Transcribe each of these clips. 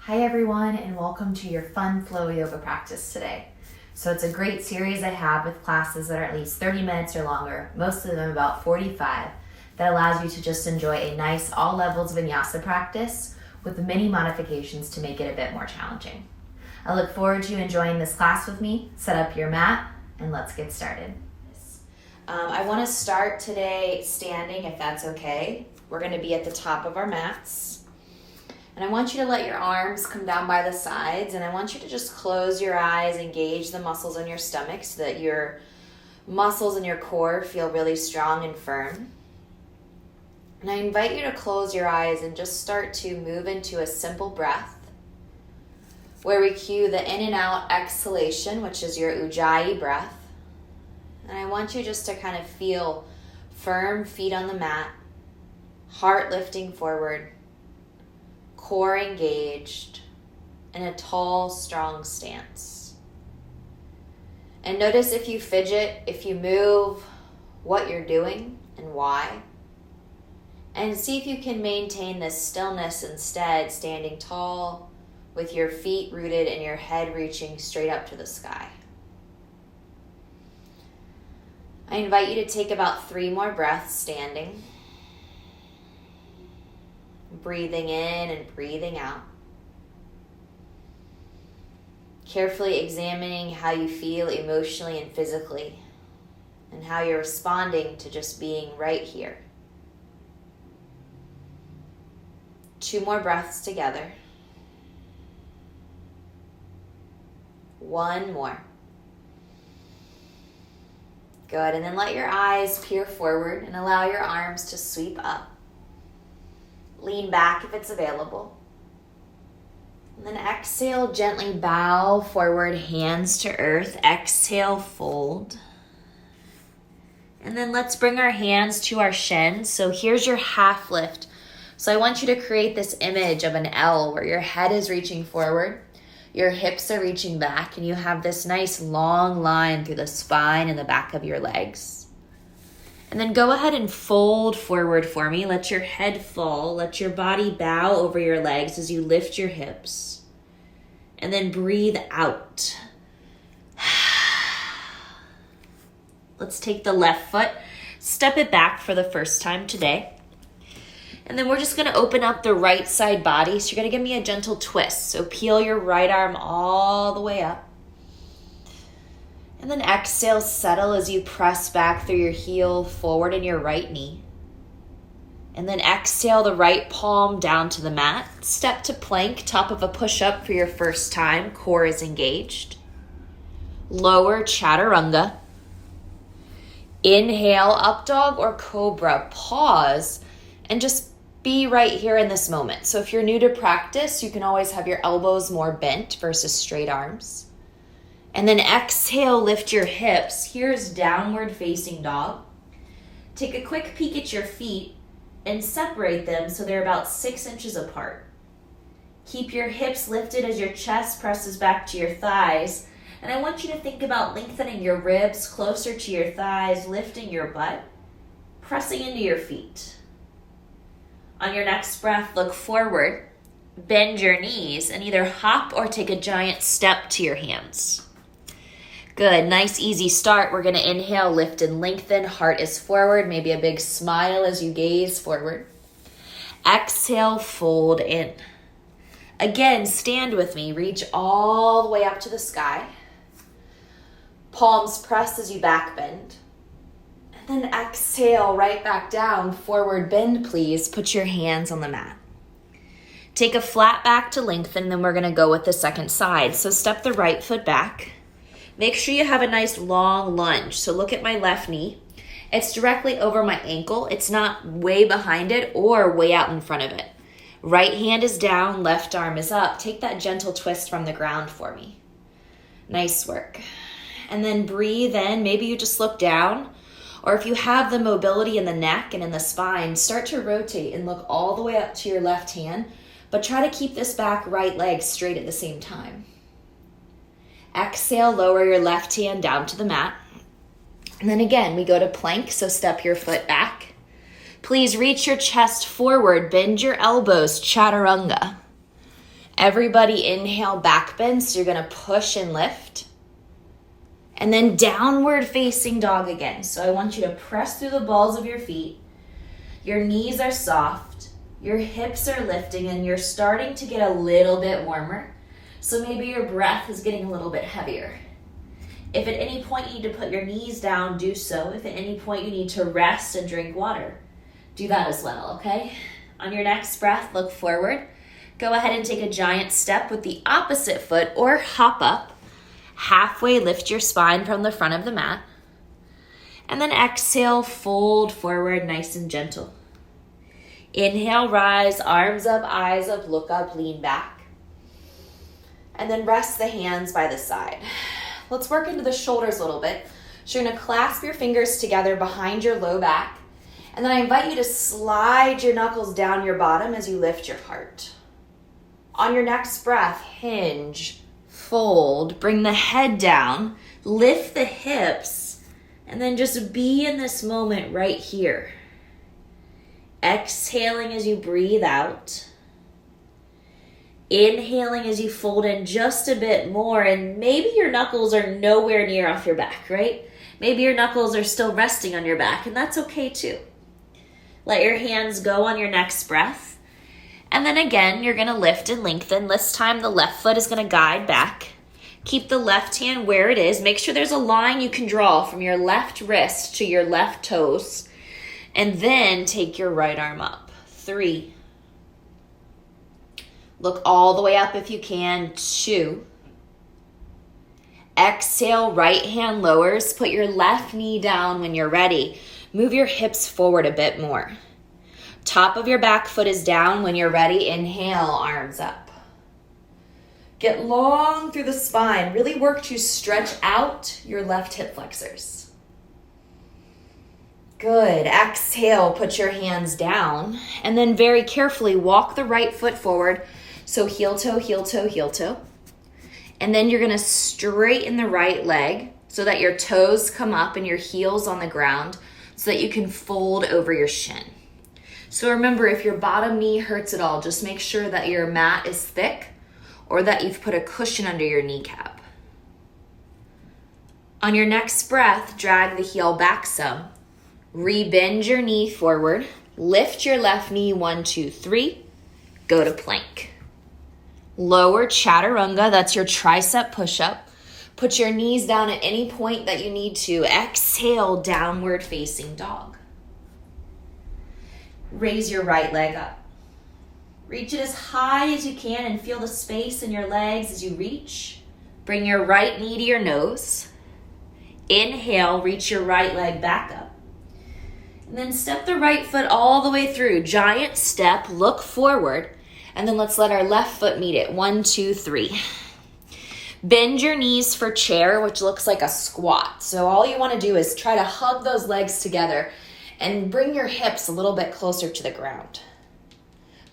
Hi everyone, and welcome to your fun flow yoga practice today. So it's a great series I have with classes that are at least 30 minutes or longer, most of them about 45, that allows you to just enjoy a nice all levels vinyasa practice with many modifications to make it a bit more challenging. I look forward to you enjoying this class with me. Set up your mat and let's get started. I want to start today standing, if that's okay. We're going to be at the top of our mats. And I want you to let your arms come down by the sides, and I want you to just close your eyes, engage the muscles in your stomach so that your muscles in your core feel really strong and firm. And I invite you to close your eyes and just start to move into a simple breath where we cue the in and out exhalation, which is your Ujjayi breath. And I want you just to kind of feel firm feet on the mat, heart lifting forward, core engaged, in a tall, strong stance. And notice if you fidget, if you move, what you're doing and why. And see if you can maintain this stillness instead, standing tall with your feet rooted and your head reaching straight up to the sky. I invite you to take about 3 more breaths standing. Breathing in and breathing out. Carefully examining how you feel emotionally and physically, and how you're responding to just being right here. 2 more breaths together. 1 more. Good, and then let your eyes peer forward and allow your arms to sweep up. Lean back if it's available. And then exhale, gently bow forward, hands to earth. Exhale, fold. And then let's bring our hands to our shins. So here's your half lift. So I want you to create this image of an L where your head is reaching forward, your hips are reaching back, and you have this nice long line through the spine and the back of your legs. And then go ahead and fold forward for me. Let your head fall. Let your body bow over your legs as you lift your hips. And then breathe out. Let's take the left foot, step it back for the first time today. And then we're just going to open up the right side body. So you're going to give me a gentle twist. So peel your right arm all the way up. And then exhale, settle as you press back through your heel forward in your right knee. And then exhale the right palm down to the mat. Step to plank, top of a push-up for your first time. Core is engaged. Lower chaturanga. Inhale, up dog or cobra. Pause and just be right here in this moment. So if you're new to practice, you can always have your elbows more bent versus straight arms. And then exhale, lift your hips. Here's downward facing dog. Take a quick peek at your feet and separate them so they're about 6 inches apart. Keep your hips lifted as your chest presses back to your thighs. And I want you to think about lengthening your ribs closer to your thighs, lifting your butt, pressing into your feet. On your next breath, look forward, bend your knees, and either hop or take a giant step to your hands. Good, nice easy start. We're going to inhale, lift and lengthen. Heart is forward, maybe a big smile as you gaze forward. Exhale, fold in. Again, stand with me. Reach all the way up to the sky. Palms press as you back bend. And then exhale, right back down. Forward bend, please. Put your hands on the mat. Take a flat back to lengthen, then we're going to go with the second side. So step the right foot back. Make sure you have a nice long lunge. So look at my left knee. It's directly over my ankle. It's not way behind it or way out in front of it. Right hand is down, left arm is up. Take that gentle twist from the ground for me. Nice work. And then breathe in. Maybe you just look down. Or if you have the mobility in the neck and in the spine, start to rotate and look all the way up to your left hand. But try to keep this back right leg straight at the same time. Exhale, lower your left hand down to the mat. And then again, we go to plank, so step your foot back. Please reach your chest forward, bend your elbows, chaturanga. Everybody inhale, back bend. So you're going to push and lift. And then downward facing dog again. So I want you to press through the balls of your feet. Your knees are soft. Your hips are lifting and you're starting to get a little bit warmer. So maybe your breath is getting a little bit heavier. If at any point you need to put your knees down, do so. If at any point you need to rest and drink water, do that as well, okay? On your next breath, look forward. Go ahead and take a giant step with the opposite foot or hop up. Halfway lift your spine from the front of the mat. And then exhale, fold forward nice and gentle. Inhale, rise, arms up, eyes up, look up, lean back. And then rest the hands by the side. Let's work into the shoulders a little bit. So you're going to clasp your fingers together behind your low back. And then I invite you to slide your knuckles down your bottom as you lift your heart. On your next breath, hinge, fold, bring the head down, lift the hips, and then just be in this moment right here. Exhaling as you breathe out. Inhaling as you fold in just a bit more, and maybe your knuckles are nowhere near off your back, right? Maybe your knuckles are still resting on your back, and that's okay too. Let your hands go on your next breath. And then again, you're gonna lift and lengthen. This time the left foot is gonna guide back. Keep the left hand where it is. Make sure there's a line you can draw from your left wrist to your left toes. And then take your right arm up. 3. Look all the way up if you can. 2. Exhale, right hand lowers. Put your left knee down when you're ready. Move your hips forward a bit more. Top of your back foot is down. When you're ready, inhale, arms up. Get long through the spine. Really work to stretch out your left hip flexors. Good. Exhale, put your hands down. And then very carefully walk the right foot forward. So heel toe, heel toe, heel toe. And then you're going to straighten the right leg so that your toes come up and your heels on the ground so that you can fold over your shin. So remember, if your bottom knee hurts at all, just make sure that your mat is thick or that you've put a cushion under your kneecap. On your next breath, drag the heel back some. Rebend your knee forward. Lift your left knee, 1, 2, 3. Go to plank. Lower chaturanga, that's your tricep push-up. Put your knees down at any point that you need to. Exhale, downward facing dog. Raise your right leg up. Reach it as high as you can and feel the space in your legs as you reach. Bring your right knee to your nose. Inhale, reach your right leg back up. And then step the right foot all the way through. Giant step, look forward. And then let's let our left foot meet it. 1, 2, 3. Bend your knees for chair, which looks like a squat. So all you want to do is try to hug those legs together and bring your hips a little bit closer to the ground.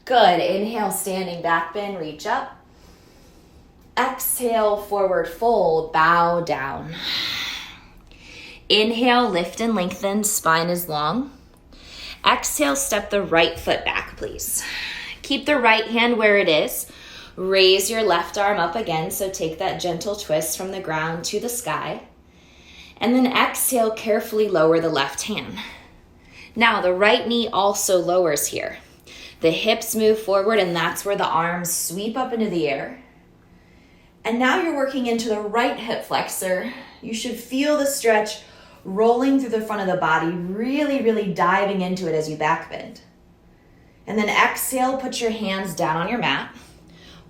Good. Inhale, standing back bend, reach up. Exhale, forward fold, bow down. Inhale, lift and lengthen, spine is long. Exhale, step the right foot back, please. Keep the right hand where it is. Raise your left arm up again, so take that gentle twist from the ground to the sky. And then exhale, carefully lower the left hand. Now, the right knee also lowers here. The hips move forward, and that's where the arms sweep up into the air. And now you're working into the right hip flexor. You should feel the stretch rolling through the front of the body, really, really diving into it as you back bend. And then exhale, put your hands down on your mat.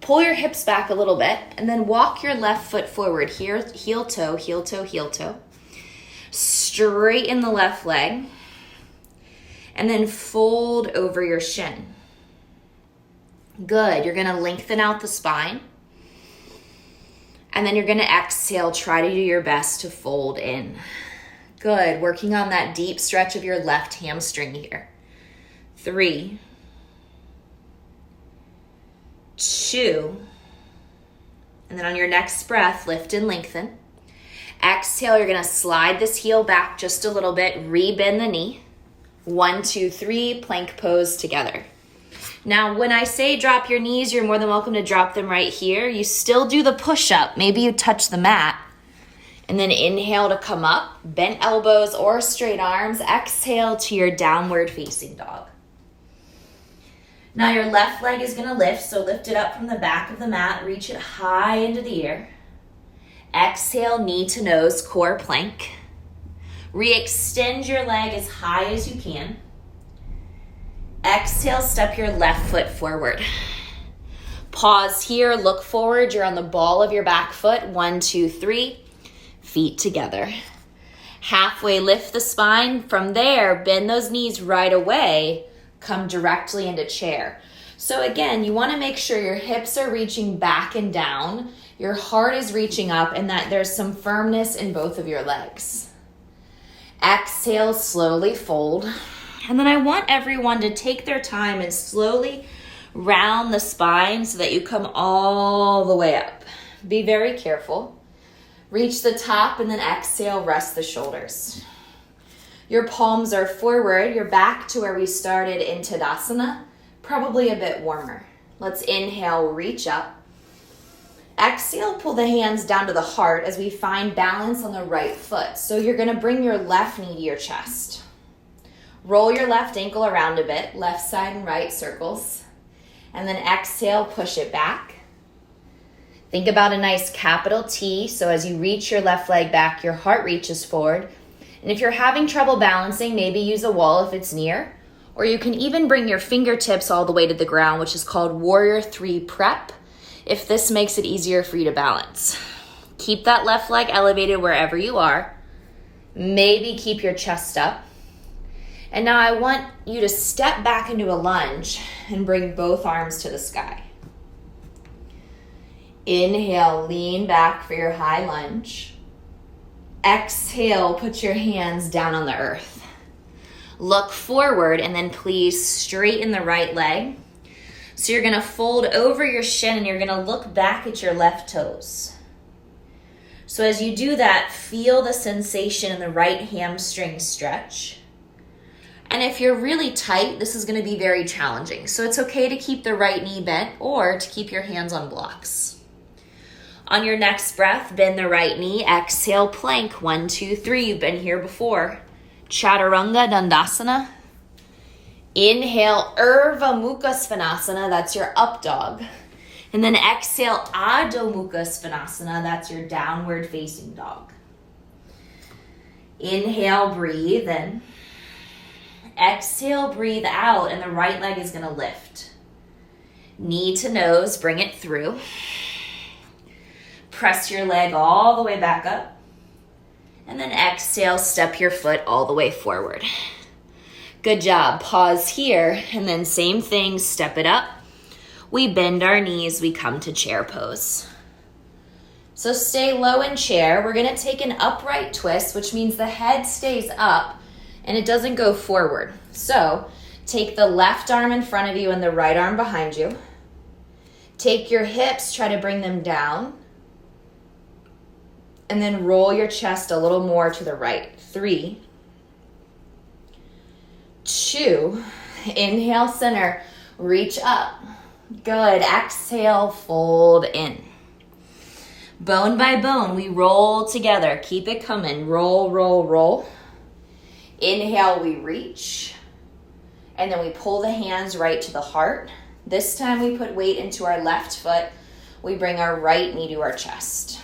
Pull your hips back a little bit, and then walk your left foot forward here, heel toe, heel toe, heel toe. Straighten the left leg, and then fold over your shin. Good. You're going to lengthen out the spine, and then you're going to exhale. Try to do your best to fold in. Good. Working on that deep stretch of your left hamstring here. 3, 2, and then on your next breath, lift and lengthen. Exhale, you're going to slide this heel back just a little bit, rebend the knee. 1, 2, 3, plank pose together. Now, when I say drop your knees, you're more than welcome to drop them right here. You still do the push-up. Maybe you touch the mat. And then inhale to come up, bent elbows or straight arms. Exhale to your downward facing dog. Now your left leg is gonna lift, so lift it up from the back of the mat, reach it high into the air. Exhale, knee to nose, core plank. Re-extend your leg as high as you can. Exhale, step your left foot forward. Pause here, look forward. You're on the ball of your back foot. 1, 2, 3, feet together. Halfway lift the spine. From there, bend those knees right away. Come directly into chair. So again, you want to make sure your hips are reaching back and down, your heart is reaching up, and that there's some firmness in both of your legs. Exhale, slowly fold. And then I want everyone to take their time and slowly round the spine so that you come all the way up. Be very careful. Reach the top and then exhale, rest the shoulders. Your palms are forward, you're back to where we started in Utkatasana, probably a bit warmer. Let's inhale, reach up. Exhale, pull the hands down to the heart as we find balance on the right foot. So you're gonna bring your left knee to your chest. Roll your left ankle around a bit, left side and right circles. And then exhale, push it back. Think about a nice capital T, so as you reach your left leg back, your heart reaches forward. And if you're having trouble balancing, maybe use a wall if it's near, or you can even bring your fingertips all the way to the ground, which is called Warrior 3 Prep, if this makes it easier for you to balance. Keep that left leg elevated wherever you are. Maybe keep your chest up. And now I want you to step back into a lunge and bring both arms to the sky. Inhale, lean back for your high lunge. Exhale, put your hands down on the earth. Look forward and then please straighten the right leg. So you're gonna fold over your shin and you're gonna look back at your left toes. So as you do that, feel the sensation in the right hamstring stretch. And if you're really tight, this is gonna be very challenging. So it's okay to keep the right knee bent or to keep your hands on blocks. On your next breath, bend the right knee, exhale, plank. 1, 2, 3, you've been here before. Chaturanga Dandasana. Inhale, Urdhva Mukha Svanasana, that's your up dog. And then exhale, Adho Mukha Svanasana, that's your downward facing dog. Inhale, breathe in. Exhale, breathe out, and the right leg is gonna lift. Knee to nose, bring it through. Press your leg all the way back up. And then exhale, step your foot all the way forward. Good job. Pause here, and then same thing, step it up. We bend our knees, we come to chair pose. So stay low in chair. We're gonna take an upright twist, which means the head stays up and it doesn't go forward. So take the left arm in front of you and the right arm behind you. Take your hips, try to bring them down. And then roll your chest a little more to the right. 3, 2, inhale, center, reach up. Good, exhale, fold in. Bone by bone, we roll together. Keep it coming, roll, roll, roll. Inhale, we reach. And then we pull the hands right to the heart. This time we put weight into our left foot. We bring our right knee to our chest.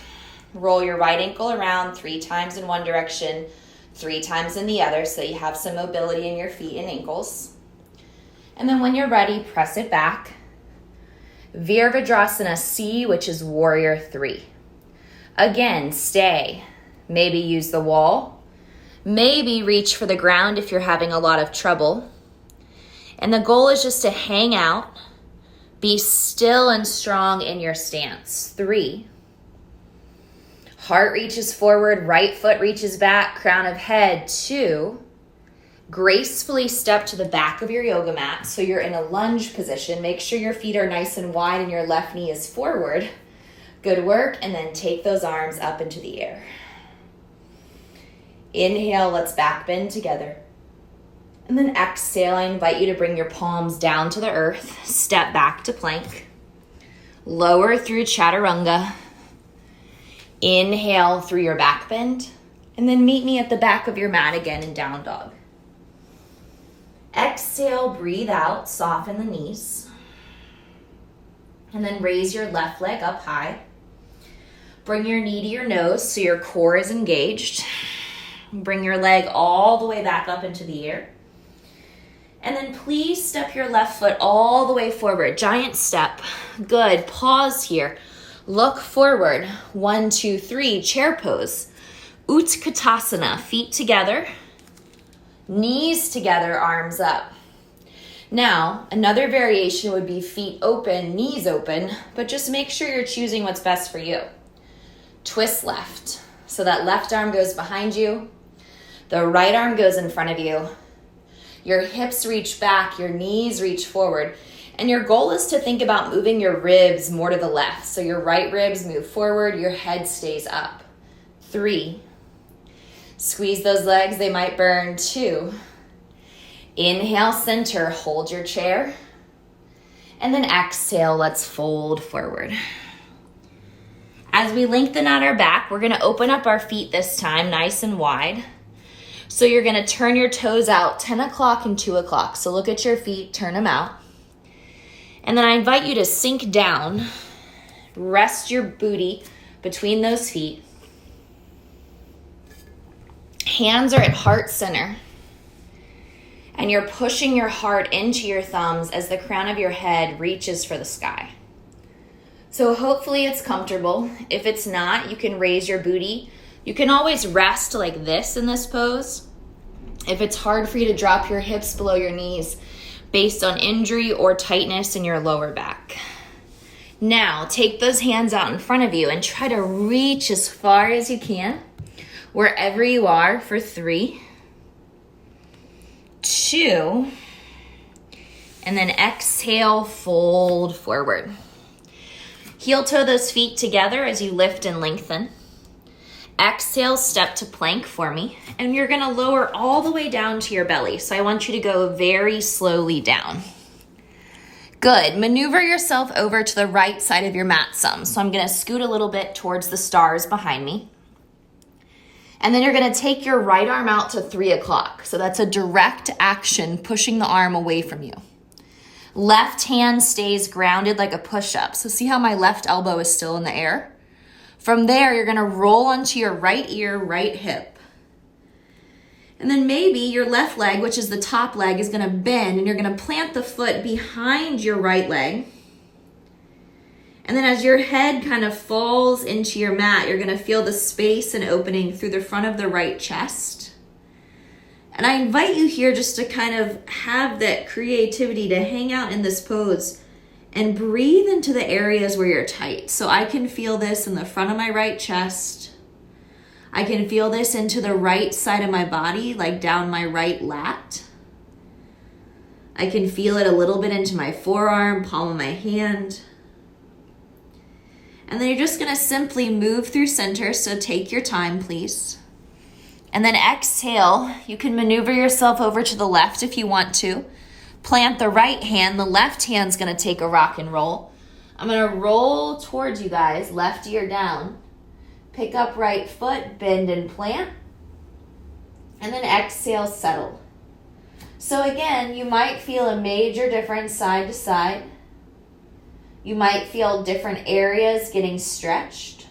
Roll your right ankle around 3 times in one direction, 3 times in the other, so that you have some mobility in your feet and ankles. And then when you're ready, press it back. Virabhadrasana C, which is Warrior 3. Again, stay. Maybe use the wall. Maybe reach for the ground if you're having a lot of trouble. And the goal is just to hang out, be still and strong in your stance. 3. Heart reaches forward, right foot reaches back, crown of head. 2. Gracefully step to the back of your yoga mat so you're in a lunge position. Make sure your feet are nice and wide and your left knee is forward. Good work, and then take those arms up into the air. Inhale, let's back bend together. And then exhale, I invite you to bring your palms down to the earth. Step back to plank. Lower through chaturanga. Inhale through your back bend. And then meet me at the back of your mat again in down dog. Exhale, breathe out, soften the knees. And then raise your left leg up high. Bring your knee to your nose so your core is engaged. Bring your leg all the way back up into the air. And then please step your left foot all the way forward. Giant step. Good. Pause here. Look forward. 1, 2, 3. Chair pose. Utkatasana. Feet together. Knees together, arms up. Now, another variation would be feet open, knees open, but just make sure you're choosing what's best for you. Twist left. So that left arm goes behind you. The right arm goes in front of you. Your hips reach back, your knees reach forward. And your goal is to think about moving your ribs more to the left. So your right ribs move forward, your head stays up. 3. Squeeze those legs, they might burn. 2. Inhale, center, hold your chair. And then exhale, let's fold forward. As we lengthen out our back, we're gonna open up our feet this time, nice and wide. So you're gonna turn your toes out 10 o'clock and 2 o'clock. So look at your feet, turn them out. And then I invite you to sink down, rest your booty between those feet. Hands are at heart center. And you're pushing your heart into your thumbs as the crown of your head reaches for the sky. So hopefully it's comfortable. If it's not, you can raise your booty. You can always rest like this in this pose. If it's hard for you to drop your hips below your knees based on injury or tightness in your lower back. Now, take those hands out in front of you and try to reach as far as you can, wherever you are, for 3, 2, and then exhale, fold forward. Heel toe those feet together as you lift and lengthen. Exhale, step to plank for me, and you're gonna lower all the way down to your belly. So I want you to go very slowly down. Good, maneuver yourself over to the right side of your mat some. So I'm gonna scoot a little bit towards the stars behind me. And then you're gonna take your right arm out to 3 o'clock. So that's a direct action, pushing the arm away from you. Left hand stays grounded like a push-up. So see how my left elbow is still in the air? From there, you're gonna roll onto your right ear, right hip. And then maybe your left leg, which is the top leg, is gonna bend, and you're gonna plant the foot behind your right leg. And then as your head kind of falls into your mat, you're gonna feel the space and opening through the front of the right chest. And I invite you here just to kind of have that creativity to hang out in this pose and breathe into the areas where you're tight. So I can feel this in the front of my right chest. I can feel this into the right side of my body, like down my right lat. I can feel it a little bit into my forearm, palm of my hand. And then you're just gonna simply move through center, so take your time, please. And then exhale, you can maneuver yourself over to the left if you want to. Plant the right hand, the left hand's gonna take a rock and roll. I'm gonna roll towards you guys, left ear down. Pick up right foot, bend and plant. And then exhale, settle. So again, you might feel a major difference side to side. You might feel different areas getting stretched.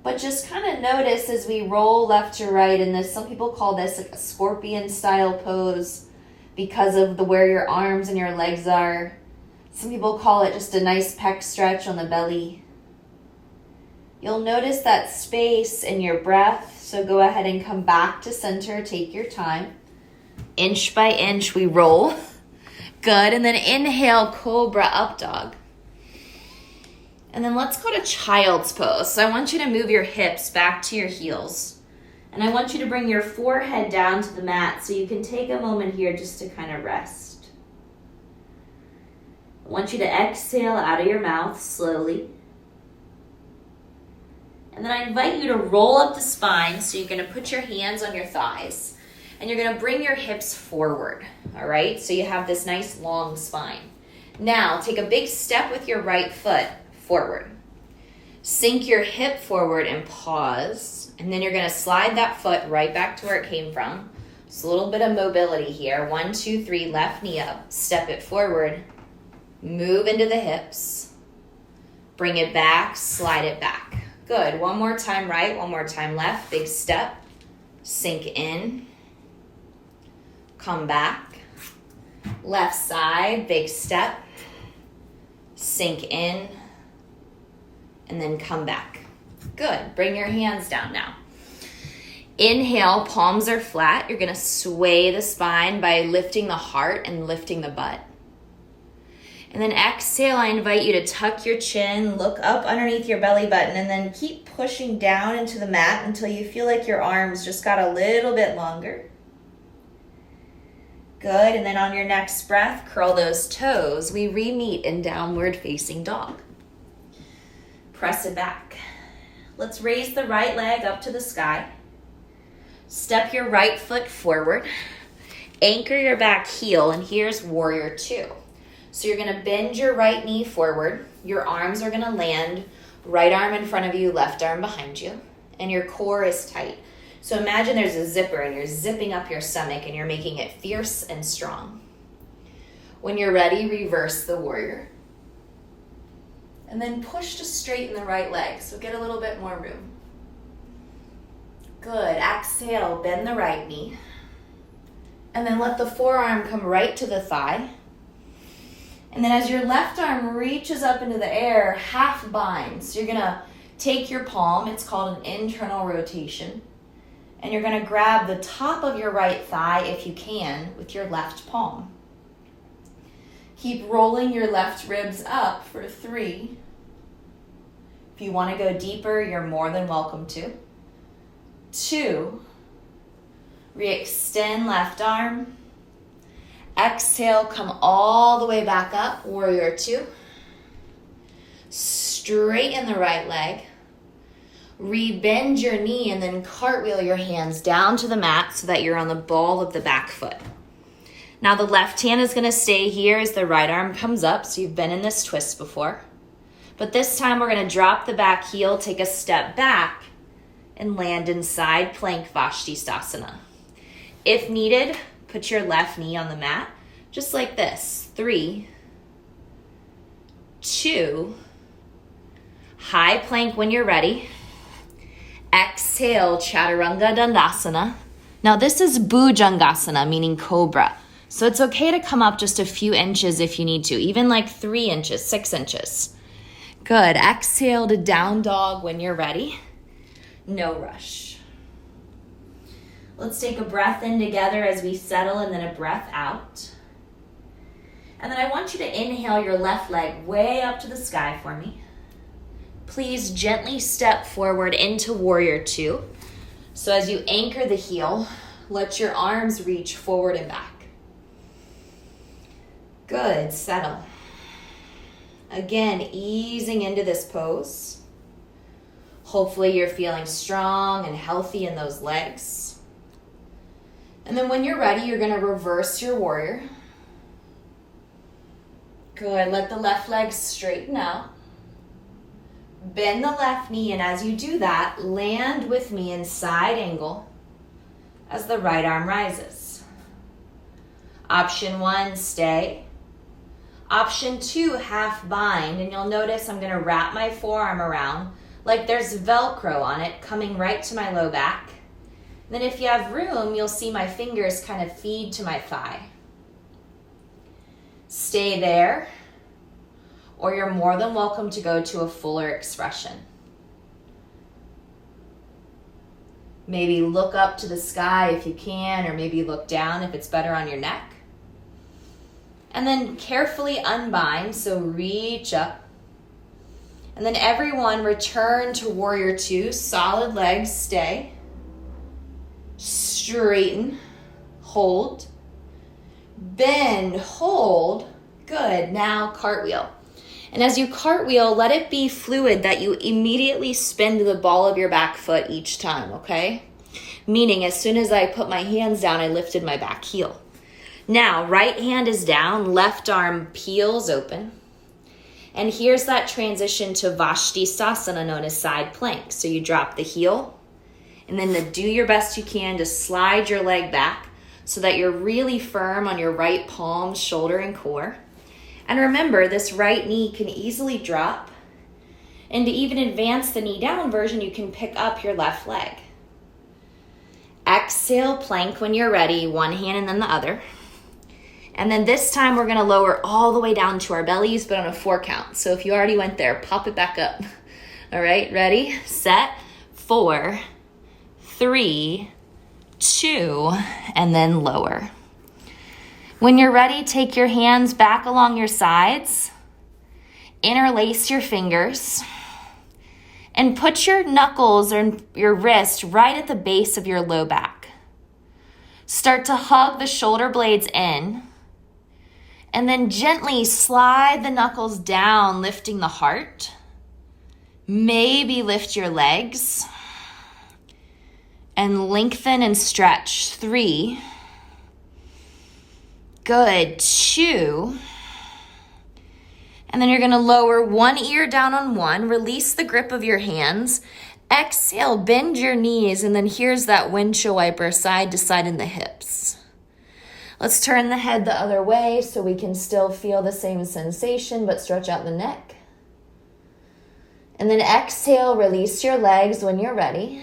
But just kind of notice as we roll left to right in this, some people call this like a scorpion style pose because of where your arms and your legs are. Some people call it just a nice pec stretch on the belly. You'll notice that space in your breath, so go ahead and come back to center, take your time. Inch by inch we roll. Good, and then inhale, cobra up dog. And then let's go to child's pose. So I want you to move your hips back to your heels. And I want you to bring your forehead down to the mat so you can take a moment here just to kind of rest. I want you to exhale out of your mouth slowly. And then I invite you to roll up the spine, so you're going to put your hands on your thighs. And you're gonna bring your hips forward, all right? So you have this nice long spine. Now, take a big step with your right foot forward. Sink your hip forward and pause. And then you're gonna slide that foot right back to where it came from. So a little bit of mobility here. 1, 2, 3, left knee up. Step it forward. Move into the hips. Bring it back, slide it back. Good, one more time right, one more time left. Big step, sink in. Come back. Left side, big step. Sink in. And then come back. Good, bring your hands down now. Inhale, palms are flat. You're gonna sway the spine by lifting the heart and lifting the butt. And then exhale, I invite you to tuck your chin, look up underneath your belly button, and then keep pushing down into the mat until you feel like your arms just got a little bit longer. Good, and then on your next breath, curl those toes. We re-meet in downward facing dog. Press it back. Let's raise the right leg up to the sky. Step your right foot forward. Anchor your back heel, and here's warrior 2. So you're gonna bend your right knee forward. Your arms are gonna land, right arm in front of you, left arm behind you, and your core is tight. So imagine there's a zipper and you're zipping up your stomach and you're making it fierce and strong. When you're ready, reverse the warrior. And then push to straighten the right leg, so get a little bit more room. Good, exhale, bend the right knee. And then let the forearm come right to the thigh. And then as your left arm reaches up into the air, half bind. So you're gonna take your palm, it's called an internal rotation. And you're gonna grab the top of your right thigh, if you can, with your left palm. Keep rolling your left ribs up for 3. If you wanna go deeper, you're more than welcome to. 2. Re-extend left arm. Exhale, come all the way back up, warrior 2. Straighten the right leg. Re-bend your knee and then cartwheel your hands down to the mat so that you're on the ball of the back foot. Now the left hand is gonna stay here as the right arm comes up, so you've been in this twist before. But this time we're gonna drop the back heel, take a step back, and land in side plank Vastisthasana. If needed, put your left knee on the mat, just like this. 3, 2, high plank when you're ready. Exhale, Chaturanga Dandasana. Now this is Bhujangasana, meaning cobra. So it's okay to come up just a few inches if you need to, even like 3 inches, 6 inches. Good, exhale to down dog when you're ready. No rush. Let's take a breath in together as we settle and then a breath out. And then I want you to inhale your left leg way up to the sky for me. Please gently step forward into warrior 2. So as you anchor the heel, let your arms reach forward and back. Good, settle. Again, easing into this pose. Hopefully you're feeling strong and healthy in those legs. And then when you're ready, you're gonna reverse your warrior. Good, let the left leg straighten out. Bend the left knee, and as you do that, land with me in side angle as the right arm rises. Option 1, stay. Option 2, half bind, and you'll notice I'm gonna wrap my forearm around like there's Velcro on it coming right to my low back. Then if you have room, you'll see my fingers kind of feed to my thigh. Stay there, or you're more than welcome to go to a fuller expression. Maybe look up to the sky if you can, or maybe look down if it's better on your neck. And then carefully unbind, so reach up. And then everyone return to warrior 2, solid legs, stay. Straighten, hold, bend, hold, good. Now cartwheel. And as you cartwheel, let it be fluid that you immediately spin to the ball of your back foot each time, okay? Meaning as soon as I put my hands down, I lifted my back heel. Now, right hand is down, left arm peels open. And here's that transition to Utkatasana, known as side plank. So you drop the heel, and then do your best you can to slide your leg back so that you're really firm on your right palm, shoulder, and core. And remember, this right knee can easily drop. And to even advance the knee down version, you can pick up your left leg. Exhale, plank when you're ready, one hand and then the other. And then this time we're gonna lower all the way down to our bellies, but on a 4 count. So if you already went there, pop it back up. All right, ready, set, 4, 3, 2, and then lower. When you're ready, take your hands back along your sides, interlace your fingers, and put your knuckles or your wrist right at the base of your low back. Start to hug the shoulder blades in, and then gently slide the knuckles down, lifting the heart. Maybe lift your legs and lengthen and stretch. 3. Good. 2. And then you're gonna lower one ear down on one, release the grip of your hands, exhale, bend your knees, and then here's that windshield wiper side to side in the hips. Let's turn the head the other way so we can still feel the same sensation, but stretch out the neck. And then exhale, release your legs when you're ready.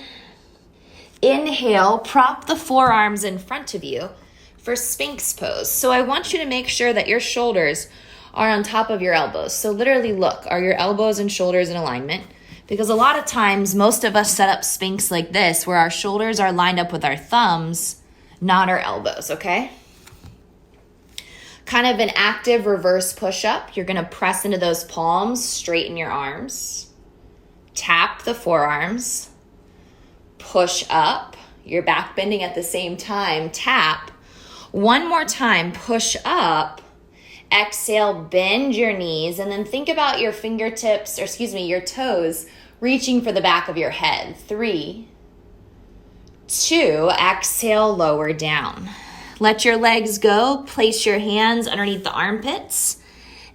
Inhale, prop the forearms in front of you for Sphinx Pose. So I want you to make sure that your shoulders are on top of your elbows. So literally look, are your elbows and shoulders in alignment? Because a lot of times, most of us set up Sphinx like this, where our shoulders are lined up with our thumbs, not our elbows, okay? Kind of an active reverse push-up. You're gonna press into those palms, straighten your arms, tap the forearms, push up, you're back bending at the same time, tap. One more time, push up, exhale, bend your knees, and then think about your fingertips, your toes reaching for the back of your head. 3, 2, exhale, lower down. Let your legs go, place your hands underneath the armpits,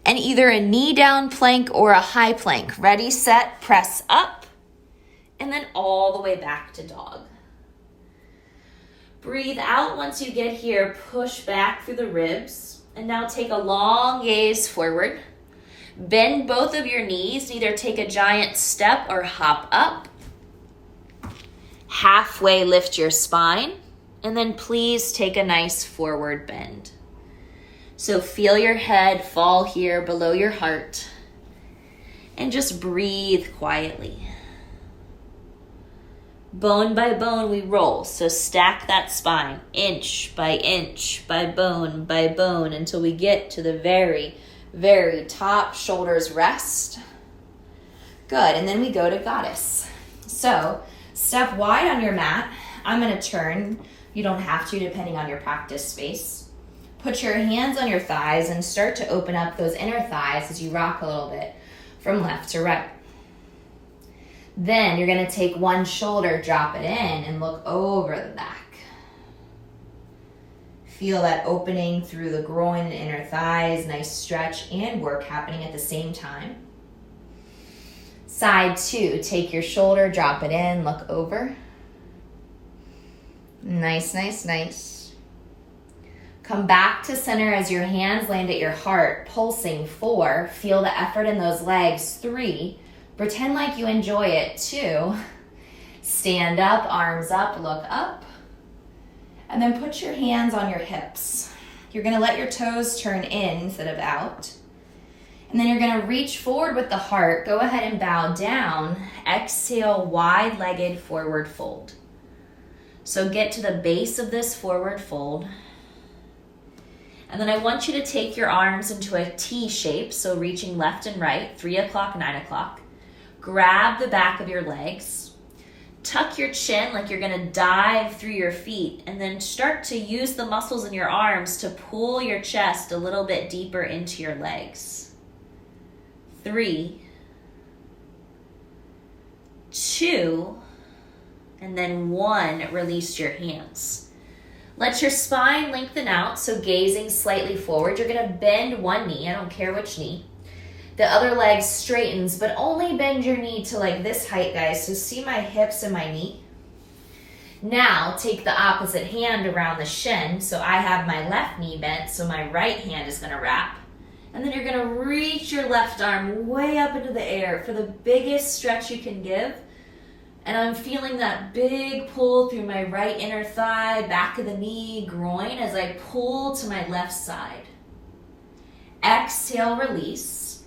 and either a knee down plank or a high plank. Ready, set, press up, and then all the way back to dog. Breathe out once you get here, push back through the ribs, and now take a long gaze forward. Bend both of your knees, either take a giant step or hop up. Halfway lift your spine, and then please take a nice forward bend. So feel your head fall here below your heart, and just breathe quietly. Bone by bone we roll, so stack that spine inch by bone until we get to the very, very top. Shoulders rest. Good, and then we go to goddess. So step wide on your mat. I'm gonna turn. You don't have to, depending on your practice space. Put your hands on your thighs and start to open up those inner thighs as you rock a little bit from left to right. Then you're gonna take one shoulder, drop it in, and look over the back. Feel that opening through the groin and inner thighs, nice stretch and work happening at the same time. Side 2, take your shoulder, drop it in, look over. Nice, nice, nice. Come back to center as your hands land at your heart, pulsing. 4, feel the effort in those legs. 3, pretend like you enjoy it. 2, stand up, arms up, look up. And then put your hands on your hips. You're gonna let your toes turn in instead of out. And then you're gonna reach forward with the heart. Go ahead and bow down. Exhale, wide-legged forward fold. So get to the base of this forward fold. And then I want you to take your arms into a T shape, so reaching left and right, 3 o'clock, 9 o'clock. Grab the back of your legs. Tuck your chin like you're gonna dive through your feet, and then start to use the muscles in your arms to pull your chest a little bit deeper into your legs. 3, 2, And then 1, release your hands. Let your spine lengthen out, so gazing slightly forward. You're gonna bend one knee, I don't care which knee. The other leg straightens, but only bend your knee to like this height, guys. So see my hips and my knee? Now take the opposite hand around the shin. So I have my left knee bent, so my right hand is gonna wrap. And then you're gonna reach your left arm way up into the air for the biggest stretch you can give. And I'm feeling that big pull through my right inner thigh, back of the knee, groin as I pull to my left side. Exhale, release.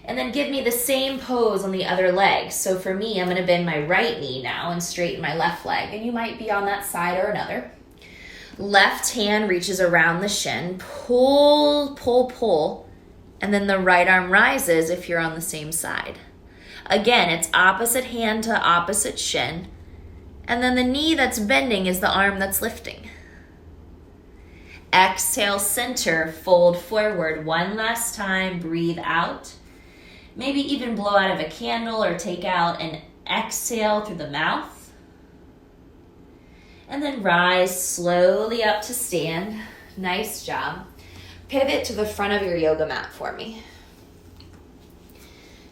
And then give me the same pose on the other leg. So for me, I'm gonna bend my right knee now and straighten my left leg. And you might be on that side or another. Left hand reaches around the shin. Pull, pull, pull. And then the right arm rises if you're on the same side. Again, it's opposite hand to opposite shin. And then the knee that's bending is the arm that's lifting. Exhale, center, fold forward. One last time, breathe out. Maybe even blow out of a candle or take out an exhale through the mouth. And then rise slowly up to stand. Nice job. Pivot to the front of your yoga mat for me.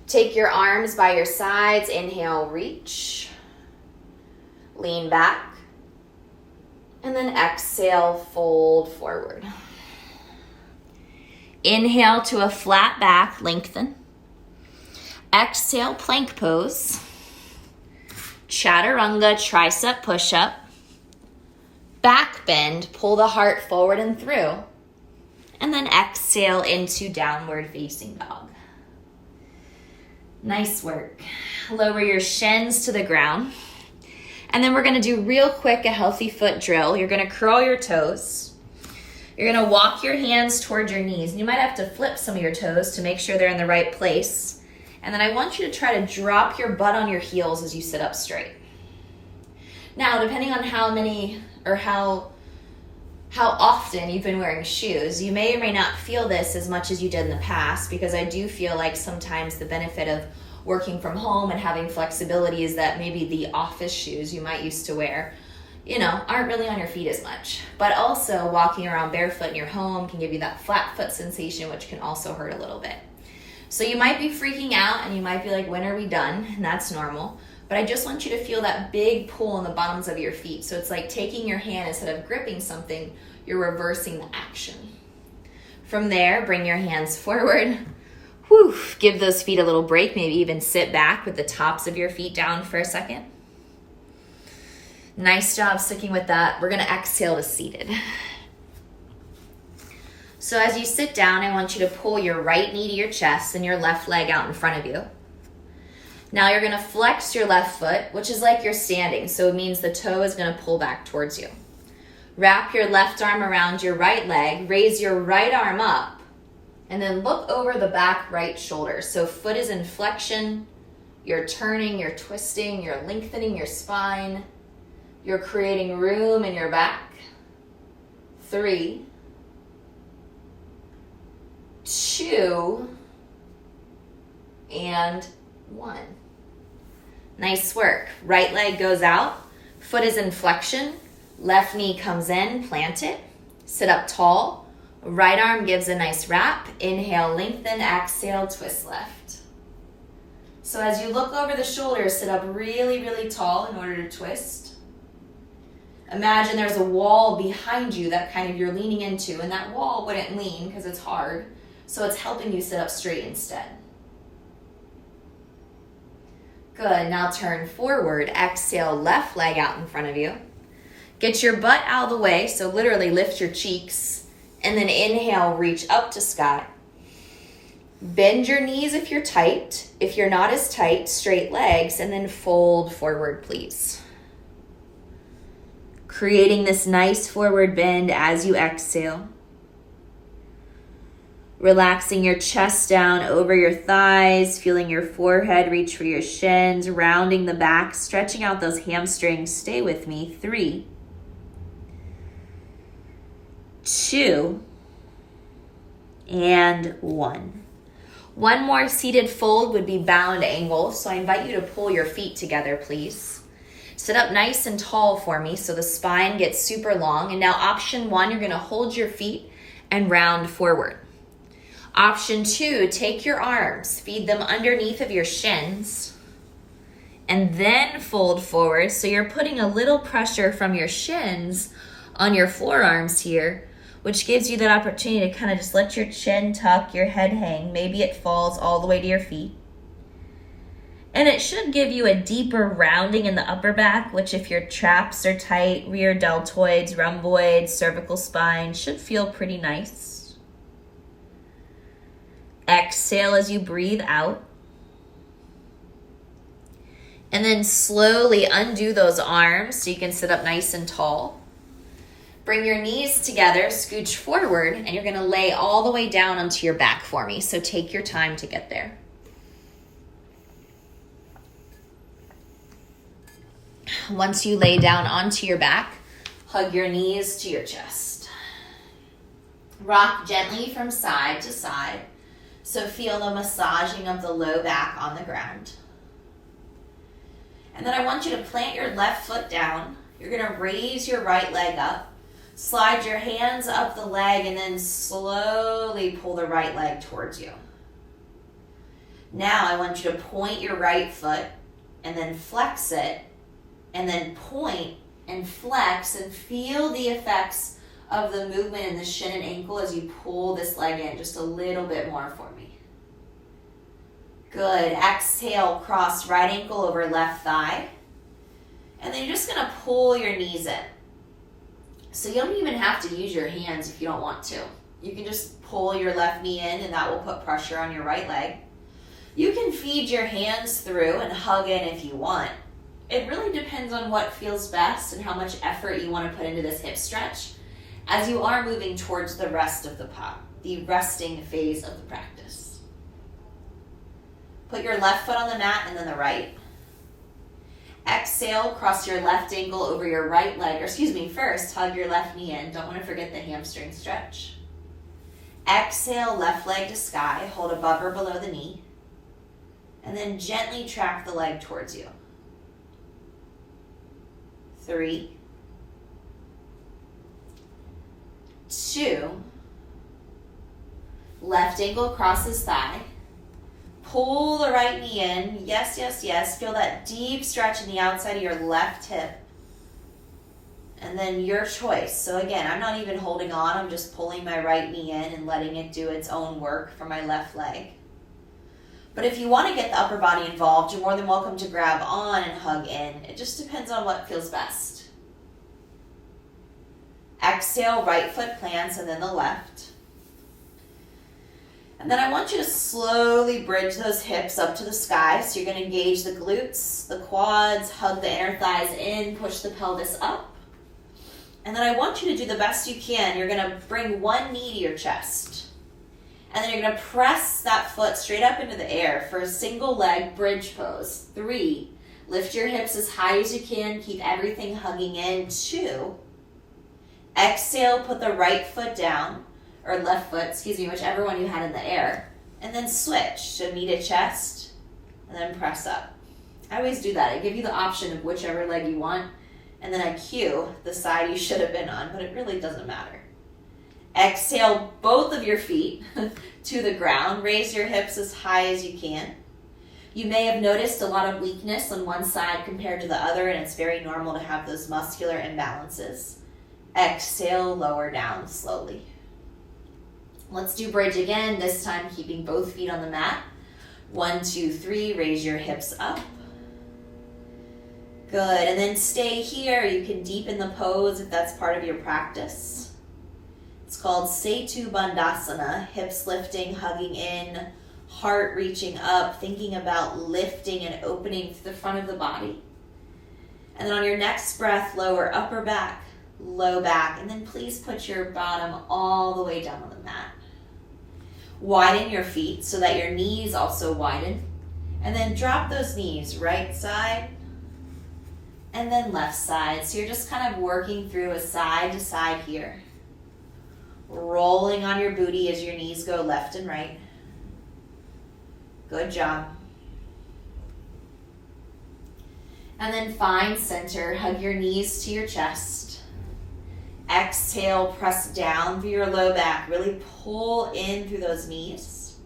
Take your arms by your sides. Inhale, reach. Lean back. And then exhale, fold forward. Inhale to a flat back, lengthen. Exhale, plank pose. Chaturanga, tricep push-up. Back bend, pull the heart forward and through. And then exhale into downward facing dog. Nice work. Lower your shins to the ground. And then we're gonna do real quick a healthy foot drill. You're gonna curl your toes. You're gonna walk your hands towards your knees. And you might have to flip some of your toes to make sure they're in the right place. And then I want you to try to drop your butt on your heels as you sit up straight. Now, depending on how many or how often you've been wearing shoes, you may or may not feel this as much as you did in the past, because I do feel like sometimes the benefit of working from home and having flexibility is that maybe the office shoes you might used to wear, aren't really on your feet as much. But also walking around barefoot in your home can give you that flat foot sensation, which can also hurt a little bit. So you might be freaking out and you might be like, when are we done? And that's normal. But I just want you to feel that big pull in the bottoms of your feet. So it's like taking your hand, instead of gripping something, you're reversing the action. From there, bring your hands forward. Whew. Give those feet a little break. Maybe even sit back with the tops of your feet down for a second. Nice job sticking with that. We're gonna exhale to seated. So as you sit down, I want you to pull your right knee to your chest and your left leg out in front of you. Now you're gonna flex your left foot, which is like you're standing, so it means the toe is gonna pull back towards you. Wrap your left arm around your right leg, raise your right arm up, and then look over the back right shoulder. So foot is in flexion, you're turning, you're twisting, you're lengthening your spine, you're creating room in your back. 3, 2, and 1. Nice work. Right leg goes out, foot is in flexion, left knee comes in, plant it, sit up tall, right arm gives a nice wrap, inhale, lengthen, exhale, twist left. So as you look over the shoulders, sit up really, really tall in order to twist. Imagine there's a wall behind you that kind of you're leaning into, and that wall wouldn't lean because it's hard, so it's helping you sit up straight instead. Good, now turn forward, exhale, left leg out in front of you. Get your butt out of the way, so literally lift your cheeks, and then inhale, reach up to sky. Bend your knees if you're tight. If you're not as tight, straight legs, and then fold forward, please. Creating this nice forward bend as you exhale. Relaxing your chest down over your thighs, feeling your forehead reach for your shins, rounding the back, stretching out those hamstrings. Stay with me. 3, 2, and 1. One more seated fold would be bound angle, so I invite you to pull your feet together, please. Sit up nice and tall for me so the spine gets super long. And now option 1, you're gonna hold your feet and round forward. Option 2, take your arms, feed them underneath of your shins, and then fold forward. So you're putting a little pressure from your shins on your forearms here, which gives you that opportunity to kind of just let your chin tuck, your head hang. Maybe it falls all the way to your feet. And it should give you a deeper rounding in the upper back, which if your traps are tight, rear deltoids, rhomboids, cervical spine, should feel pretty nice. Exhale as you breathe out. And then slowly undo those arms so you can sit up nice and tall. Bring your knees together, scooch forward, and you're gonna lay all the way down onto your back for me. So take your time to get there. Once you lay down onto your back, hug your knees to your chest. Rock gently from side to side. So feel the massaging of the low back on the ground. And then I want you to plant your left foot down. You're gonna raise your right leg up. Slide your hands up the leg and then slowly pull the right leg towards you. Now I want you to point your right foot and then flex it, and then point and flex and feel the effects of the movement in the shin and ankle as you pull this leg in just a little bit more for me. Good. Exhale, cross right ankle over left thigh. And then you're just gonna pull your knees in. So you don't even have to use your hands if you don't want to. You can just pull your left knee in and that will put pressure on your right leg. You can feed your hands through and hug in if you want. It really depends on what feels best and how much effort you want to put into this hip stretch as you are moving towards the rest of the the resting phase of the practice. Put your left foot on the mat and then the right. Exhale, cross your left ankle over your right leg, first hug your left knee in. Don't want to forget the hamstring stretch. Exhale, left leg to sky, hold above or below the knee, and then gently track the leg towards you. 3, 2, left ankle crosses thigh, pull the right knee in, yes, yes, yes, feel that deep stretch in the outside of your left hip, and then your choice. So again, I'm not even holding on, I'm just pulling my right knee in and letting it do its own work for my left leg. But if you want to get the upper body involved, you're more than welcome to grab on and hug in. It just depends on what feels best. Exhale, right foot plants and then the left. And then I want you to slowly bridge those hips up to the sky. So you're going to engage the glutes, the quads, hug the inner thighs in, push the pelvis up. And then I want you to do the best you can. You're going to bring one knee to your chest. And then you're going to press that foot straight up into the air for a single leg bridge pose. 3, lift your hips as high as you can. Keep everything hugging in. 2, exhale, put the right foot down, or left foot, whichever one you had in the air. And then switch, so knee to chest, and then press up. I always do that. I give you the option of whichever leg you want, and then I cue the side you should have been on, but it really doesn't matter. Exhale both of your feet to the ground. Raise your hips as high as you can. You may have noticed a lot of weakness on one side compared to the other, and it's very normal to have those muscular imbalances. Exhale, lower down slowly. Let's do bridge again, this time keeping both feet on the mat. 1, 2, 3, raise your hips up. Good, and then stay here. You can deepen the pose if that's part of your practice. It's called Setu Bandhasana, hips lifting, hugging in, heart reaching up, thinking about lifting and opening to the front of the body. And then on your next breath, lower upper back, low back, and then please put your bottom all the way down on the mat. Widen your feet so that your knees also widen, and then drop those knees, right side, and then left side. So you're just kind of working through a side to side here. Rolling on your booty as your knees go left and right. Good job. And then find center. Hug your knees to your chest. Exhale, press down through your low back. Really pull in through those knees.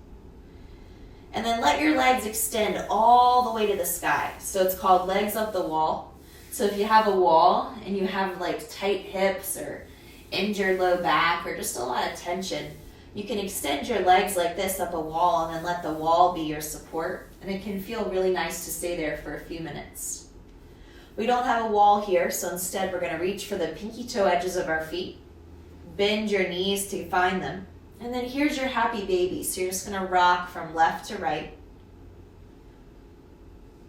And then let your legs extend all the way to the sky. So it's called legs up the wall. So if you have a wall and you have like tight hips or injured low back or just a lot of tension, you can extend your legs like this up a wall and then let the wall be your support. And it can feel really nice to stay there for a few minutes. We don't have a wall here, so instead we're going to reach for the pinky toe edges of our feet. Bend your knees to find them. And then here's your happy baby. So you're just going to rock from left to right.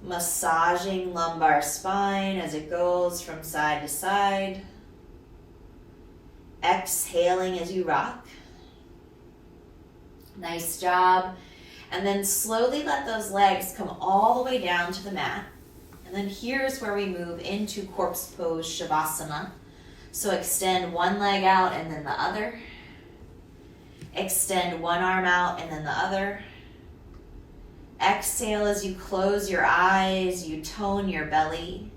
Massaging lumbar spine as it goes from side to side. Exhaling as you rock. Nice job. And then slowly let those legs come all the way down to the mat. And then here's where we move into corpse pose, Shavasana. So extend one leg out and then the other. Extend one arm out and then the other. Exhale as you close your eyes, you tone your belly.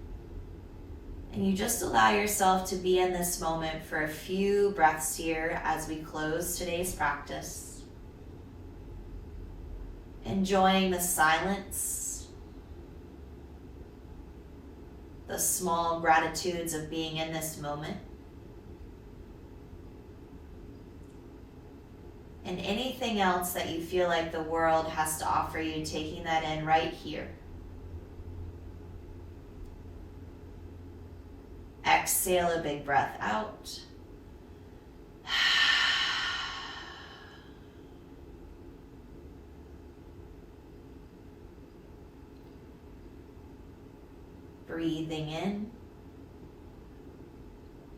And you just allow yourself to be in this moment for a few breaths here as we close today's practice. Enjoying the silence. The small gratitudes of being in this moment. And anything else that you feel like the world has to offer you, taking that in right here. Exhale a big breath out. Breathing in,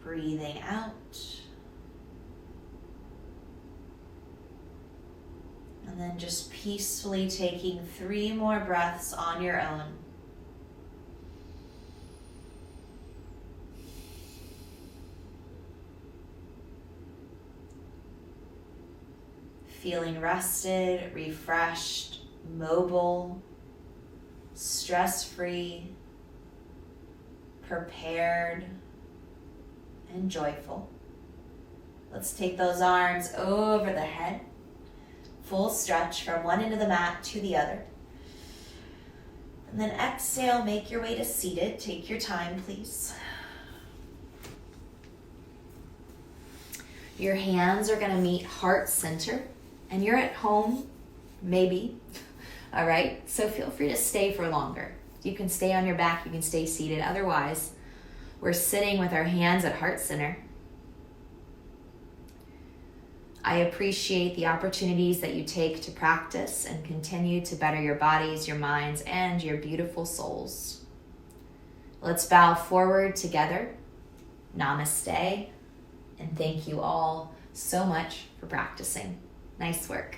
breathing out. And then just peacefully taking 3 more breaths on your own. Feeling rested, refreshed, mobile, stress-free, prepared, and joyful. Let's take those arms over the head. Full stretch from one end of the mat to the other. And then exhale, make your way to seated. Take your time, please. Your hands are going to meet heart center, and you're at home, maybe. All right, so feel free to stay for longer. You can stay on your back, you can stay seated. Otherwise, we're sitting with our hands at heart center. I appreciate the opportunities that you take to practice and continue to better your bodies, your minds, and your beautiful souls. Let's bow forward together. Namaste. And thank you all so much for practicing. Nice work.